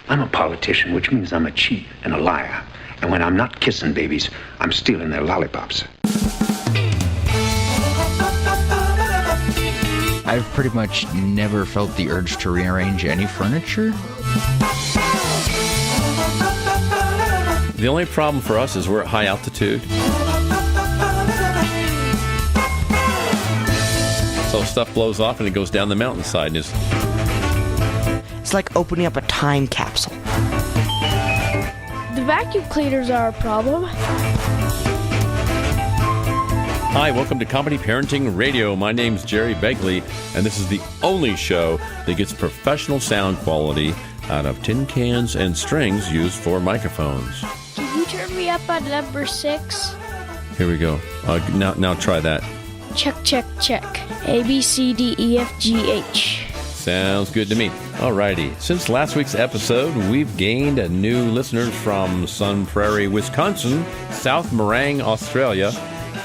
I'm a politician, which means I'm a cheat and a liar. And when I'm not kissing babies, I'm stealing their lollipops. I've pretty much never felt the urge to rearrange any furniture. The only problem for us is we're at high altitude. So stuff blows off and it goes down the mountainside. And It's like opening up a time capsule. The vacuum cleaners are a problem. Hi, welcome to Comedy Parenting Radio. My name's Jerry Begley, and this is the only show that gets professional sound quality out of tin cans and strings used for microphones. Can you turn me up on number 6? Here we go. Now try that. Check, check, check. A, B, C, D, E, F, G, H. Sounds good to me. Alrighty. Since last week's episode, we've gained new listeners from Sun Prairie, Wisconsin, South Morang, Australia,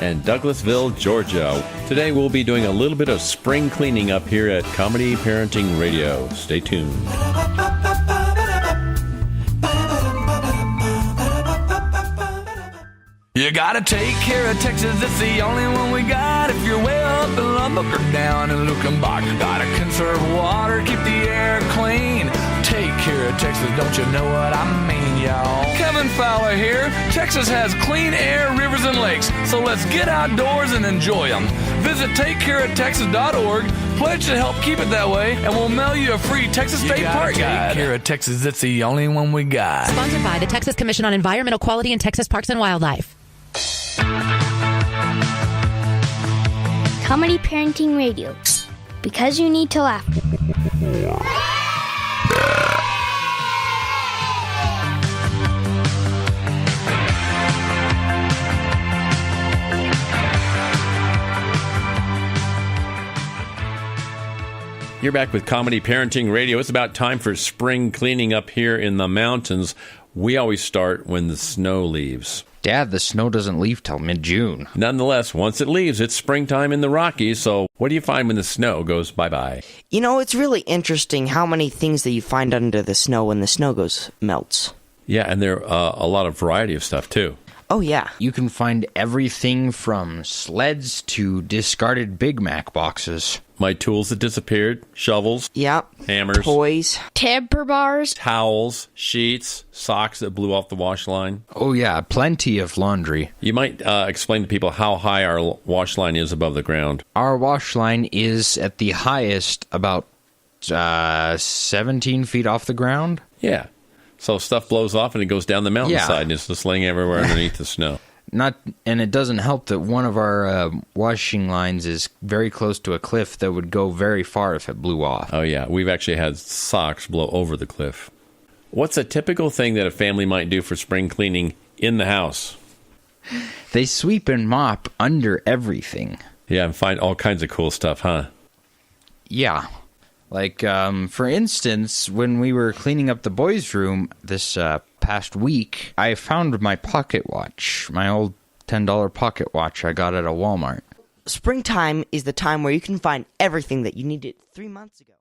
and Douglasville, Georgia. Today we'll be doing a little bit of spring cleaning up here at Comedy Parenting Radio. Stay tuned. You gotta take care of Texas, it's the only one we got. If you're way up in Lubbock or down in Lukenbach, gotta conserve water, keep the air clean. Take care of Texas, don't you know what I mean, y'all? Kevin Fowler here. Texas has clean air, rivers, and lakes, so let's get outdoors and enjoy them. Visit TakeCareOfTexas.org, pledge to help keep it that way, and we'll mail you a free Texas State Park guide. Take care of Texas, it's the only one we got. Sponsored by the Texas Commission on Environmental Quality in Texas Parks and Wildlife. Comedy Parenting Radio. Because you need to laugh. You're back with Comedy Parenting Radio. It's about time for spring cleaning up here in the mountains. We always start when the snow leaves. Dad, the snow doesn't leave till mid-June. Nonetheless, once it leaves, it's springtime in the Rockies. So what do you find when the snow goes bye-bye? You know, it's really interesting how many things that you find under the snow when the snow melts. Yeah, and there are a lot of variety of stuff, too. Oh, yeah. You can find everything from sleds to discarded Big Mac boxes. My tools that disappeared, shovels, Yep. hammers, Toys. Tamper bars. towels, sheets, socks that blew off the wash line. Oh, yeah, plenty of laundry. You might explain to people how high our wash line is above the ground. Our wash line is at the highest about 17 feet off the ground. Yeah. So stuff blows off and it goes down the mountainside Yeah. and it's just laying everywhere underneath the snow. And it doesn't help that one of our washing lines is very close to a cliff that would go very far if it blew off. Oh, yeah. We've actually had socks blow over the cliff. What's a typical thing that a family might do for spring cleaning in the house? They sweep and mop under everything. Yeah, and find all kinds of cool stuff, huh? Yeah. Like, for instance, when we were cleaning up the boys' room this past week, I found my pocket watch, my old $10 pocket watch I got at a Walmart. Springtime is the time where you can find everything that you needed 3 months ago.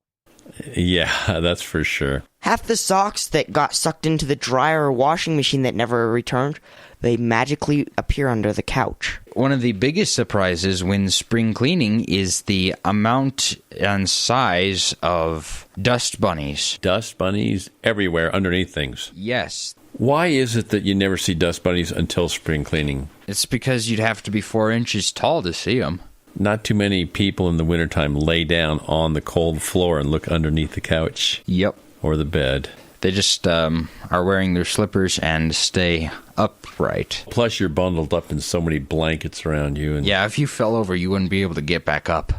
Yeah, that's for sure. Half the socks that got sucked into the dryer or washing machine that never returned, they magically appear under the couch. One of the biggest surprises when spring cleaning is the amount and size of dust bunnies. Dust bunnies everywhere underneath things. Yes. Why is it that you never see dust bunnies until spring cleaning? It's because you'd have to be 4 inches tall to see them. Not too many people in the wintertime lay down on the cold floor and look underneath the couch. Yep. Or the bed. They just are wearing their slippers and stay upright. Plus, you're bundled up in so many blankets around you. And yeah, if you fell over, you wouldn't be able to get back up.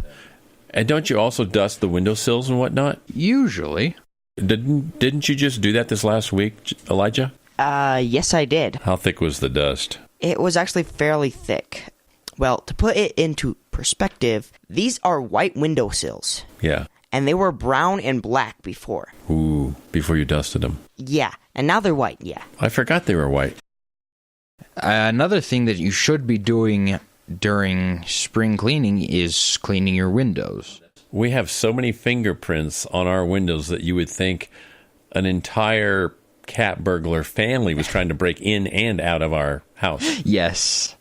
And don't you also dust the windowsills and whatnot? Usually. Didn't you just do that this last week, Elijah? Yes, I did. How thick was the dust? It was actually fairly thick. Well, to put it into perspective, these are white windowsills. Yeah. And they were brown and black before. Ooh, before you dusted them. Yeah, and now they're white, yeah. I forgot they were white. Another thing that you should be doing during spring cleaning is cleaning your windows. We have so many fingerprints on our windows that you would think an entire cat burglar family was trying to break in and out of our house. Yes.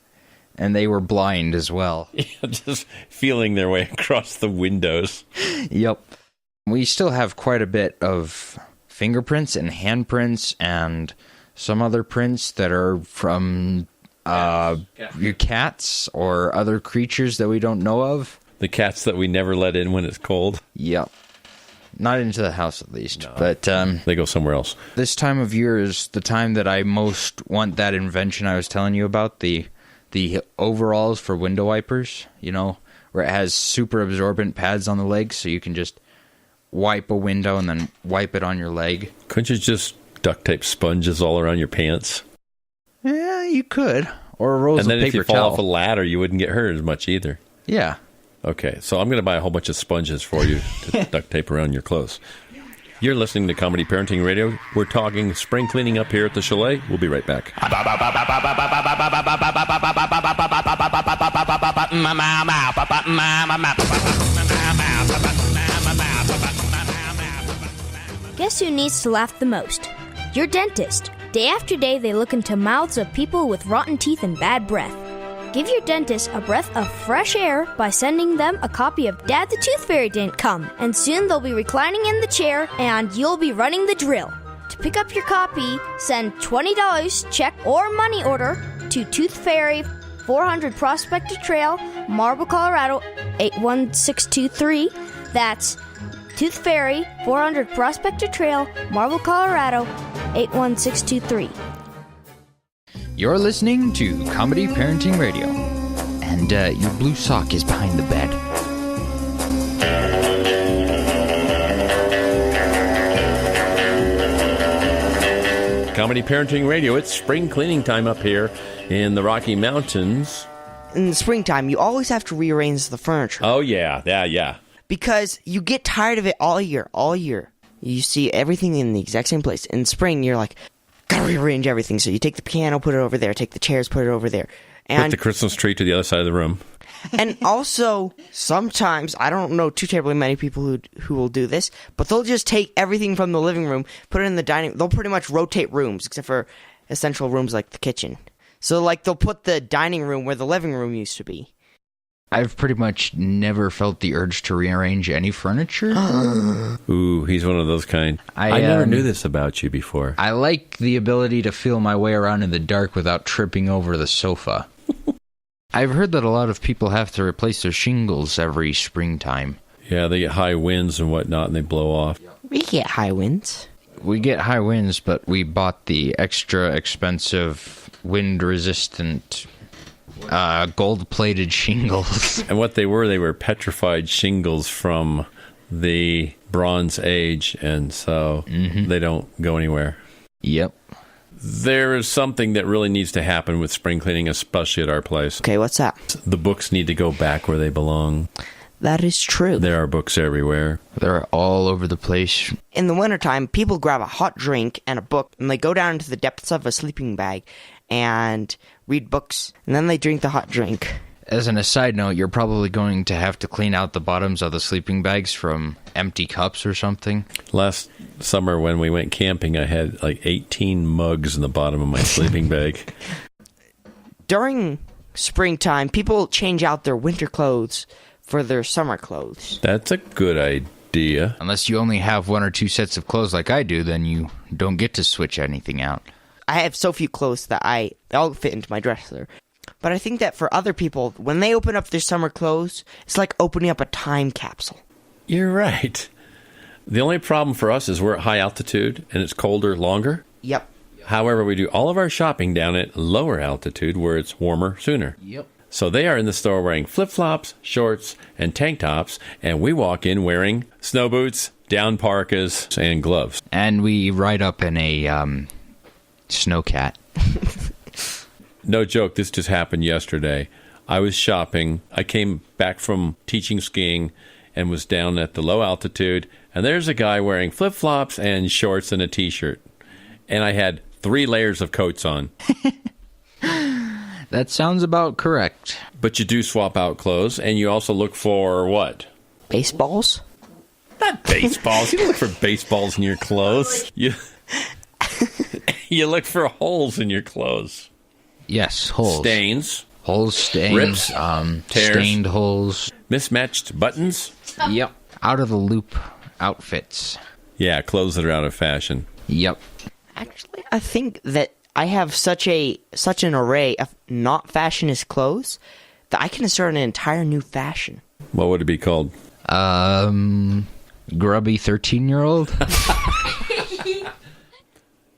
And they were blind as well. Just feeling their way across the windows. Yep. We still have quite a bit of fingerprints and handprints and some other prints that are from your cats or other creatures that we don't know of. The cats that we never let in when it's cold. Yep. Not into the house, at least. No. But they go somewhere else. This time of year is the time that I most want that invention I was telling you about, the overalls for window wipers, you know, where it has super absorbent pads on the legs, so you can just wipe a window and then wipe it on your leg. Couldn't you just duct tape sponges all around your pants? Yeah, you could. Or a roll of paper towel. And then if you fall off a ladder, you wouldn't get hurt as much either. Yeah. Okay, so I'm going to buy a whole bunch of sponges for you to duct tape around your clothes. You're listening to Comedy Parenting Radio. We're talking spring cleaning up here at the Chalet. We'll be right back. Guess who needs to laugh the most? Your dentist. Day after day, they look into mouths of people with rotten teeth and bad breath. Give your dentist a breath of fresh air by sending them a copy of Dad the Tooth Fairy Didn't Come, and soon they'll be reclining in the chair and you'll be running the drill. To pick up your copy, send $20 check or money order to Tooth Fairy, 400 Prospector Trail, Marble, Colorado 81623. That's Tooth Fairy, 400 Prospector Trail, Marble, Colorado 81623. You're listening to Comedy Parenting Radio, and your blue sock is behind the bed. Comedy Parenting Radio, it's spring cleaning time up here in the Rocky Mountains. In the springtime, you always have to rearrange the furniture. Oh, yeah. Because you get tired of it all year. You see everything in the exact same place. In spring, you're like, gotta rearrange everything. So you take the piano, put it over there, take the chairs, put it over there. And put the Christmas tree to the other side of the room. And also, sometimes, I don't know too terribly many people who will do this, but they'll just take everything from the living room, put it in the dining room. They'll pretty much rotate rooms, except for essential rooms like the kitchen. So, like, they'll put the dining room where the living room used to be. I've pretty much never felt the urge to rearrange any furniture. Ooh, he's one of those kind. I never knew this about you before. I like the ability to feel my way around in the dark without tripping over the sofa. I've heard that a lot of people have to replace their shingles every springtime. Yeah, they get high winds and whatnot, and they blow off. We get high winds. We get high winds, but we bought the extra expensive wind-resistant gold-plated shingles. And what they were petrified shingles from the Bronze Age, and so they don't go anywhere. Yep. There is something that really needs to happen with spring cleaning, especially at our place. Okay, what's that? The books need to go back where they belong. That is true. There are books everywhere. They're all over the place. In the wintertime, people grab a hot drink and a book, and they go down into the depths of a sleeping bag and read books, and then they drink the hot drink. As an aside note, you're probably going to have to clean out the bottoms of the sleeping bags from empty cups or something. Last summer when we went camping, I had like 18 mugs in the bottom of my sleeping bag. During springtime, people change out their winter clothes for their summer clothes. That's a good idea. Unless you only have one or two sets of clothes like I do, then you don't get to switch anything out. I have so few clothes that they all fit into my dresser. But I think that for other people, when they open up their summer clothes, it's like opening up a time capsule. You're right. The only problem for us is we're at high altitude and it's colder longer. Yep. However, we do all of our shopping down at lower altitude where it's warmer sooner. Yep. So they are in the store wearing flip-flops, shorts, and tank tops, and we walk in wearing snow boots, down parkas, and gloves. And we ride up in a snowcat. No joke, this just happened yesterday. I was shopping. I came back from teaching skiing and was down at the low altitude, and there's a guy wearing flip-flops and shorts and a T-shirt. And I had 3 layers of coats on. That sounds about correct. But you do swap out clothes, and you also look for what? Baseballs? Not baseballs. You don't look for baseballs in your clothes. You look for holes in your clothes. Yes, holes. Stains. Holes, stains, Rips, tears. tears. Stained holes. Mismatched buttons. Yep. Out of the loop outfits. Yeah, clothes that are out of fashion. Yep. Actually, I think that I have such an array of not fashionist clothes that I can insert an entire new fashion. What would it be called? Grubby 13-year-old?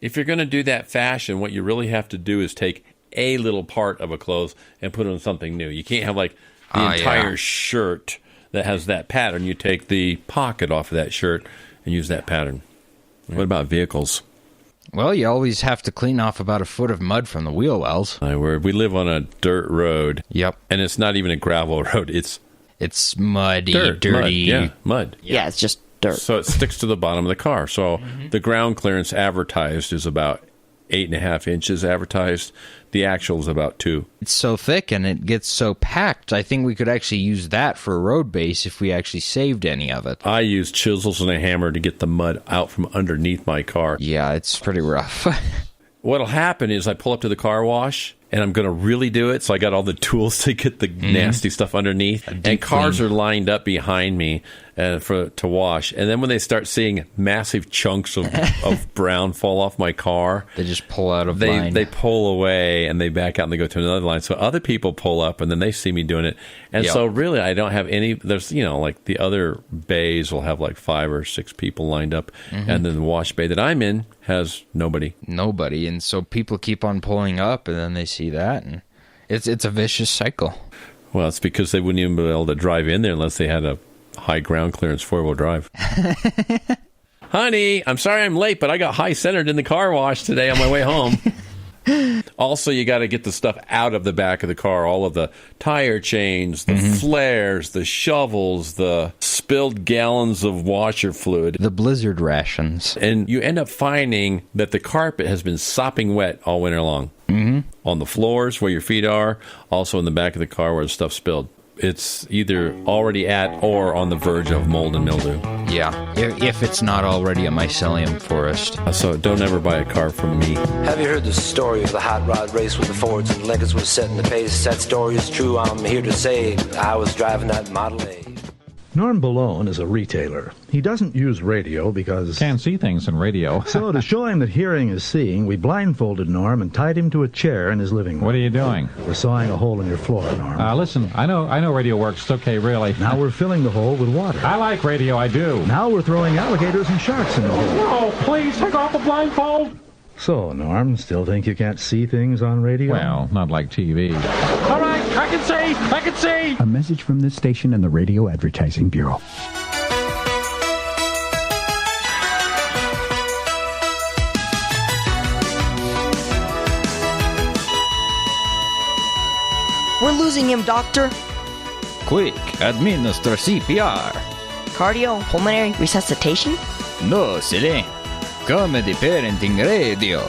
If you're going to do that fashion, what you really have to do is take a little part of a clothes and put it on something new. You can't have like the entire shirt that has that pattern. You take the pocket off of that shirt and use that pattern. What about vehicles? Well, you always have to clean off about a foot of mud from the wheel wells. My word, we live on a dirt road. Yep. And it's not even a gravel road. It's It's muddy, dirt, dirty. mud. Yeah, it's just dirt. So it sticks to the bottom of the car. So the ground clearance advertised is about 8.5 inches advertised. The actual is about 2. It's so thick and it gets so packed. I think we could actually use that for a road base if we actually saved any of it. I use chisels and a hammer to get the mud out from underneath my car. Yeah, it's pretty rough. What'll happen is I pull up to the car wash and I'm going to really do it. So I got all the tools to get the nasty stuff underneath. And cars are lined up behind me to wash. And then when they start seeing massive chunks of brown fall off my car, They just pull out of line. They pull away and they back out and they go to another line. So other people pull up and then they see me doing it. And Yep. so really I don't have any, there's, like the other bays will have like 5 or 6 people lined up. And then the wash bay that I'm in has nobody. Nobody. And so people keep on pulling up and then they see that. And it's a vicious cycle. Well, it's because they wouldn't even be able to drive in there unless they had a high ground clearance 4-wheel drive. Honey, I'm sorry I'm late, but I got high centered in the car wash today on my way home. Also, you got to get the stuff out of the back of the car, all of the tire chains, the flares, the shovels, the spilled gallons of washer fluid. The blizzard rations. And you end up finding that the carpet has been sopping wet all winter long. On the floors where your feet are, also in the back of the car where the stuff spilled. It's either already at or on the verge of mold and mildew. Yeah. If it's not already a mycelium forest. So don't ever buy a car from me. Have you heard the story of the hot rod race with the Fords and Lincolns was setting the pace? That story is true, I'm here to say I was driving that Model A. Norm Balone is a retailer. He doesn't use radio because... Can't see things in radio. So to show him that hearing is seeing, we blindfolded Norm and tied him to a chair in his living room. What are you doing? We're sawing a hole in your floor, Norm. Listen, I know radio works. It's okay, really. Now we're filling the hole with water. I like radio, I do. Now we're throwing alligators and sharks in the hole. No, please, take off the blindfold. So, Norm, still think you can't see things on radio? Well, not like TV. All right, I can see. A message from this station and the Radio Advertising Bureau. We're losing him, Doctor. Quick, administer CPR. Cardiopulmonary resuscitation? No, silly. Comedy Parenting Radio.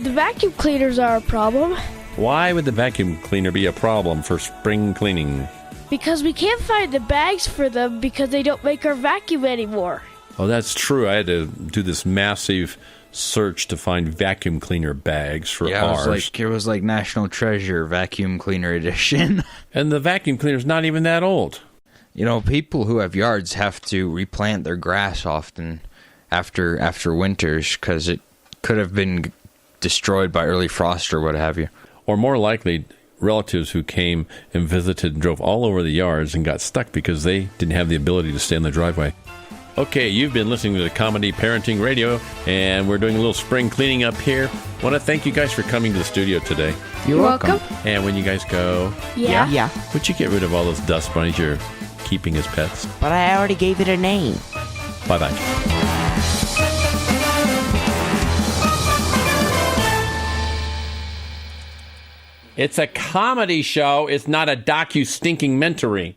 The vacuum cleaners are a problem Why would the vacuum cleaner be a problem for spring cleaning? because we can't find the bags for them because they don't make our vacuum anymore. Oh, that's true. I had to do this massive search to find vacuum cleaner bags for ours. It was like National Treasure Vacuum Cleaner Edition. And the vacuum cleaner's not even that old. You know, people who have yards have to replant their grass often after winters because it could have been destroyed by early frost or what have you. Or more likely, relatives who came and visited and drove all over the yards and got stuck because they didn't have the ability to stay in the driveway. Okay, you've been listening to the Comedy Parenting Radio, and we're doing a little spring cleaning up here. I want to thank you guys for coming to the studio today. You're welcome. And when you guys go, Yeah. would you get rid of all those dust bunnies you're keeping as pets? But I already gave it a name. Bye-bye. It's a comedy show. It's not a docu-stinking-mentory.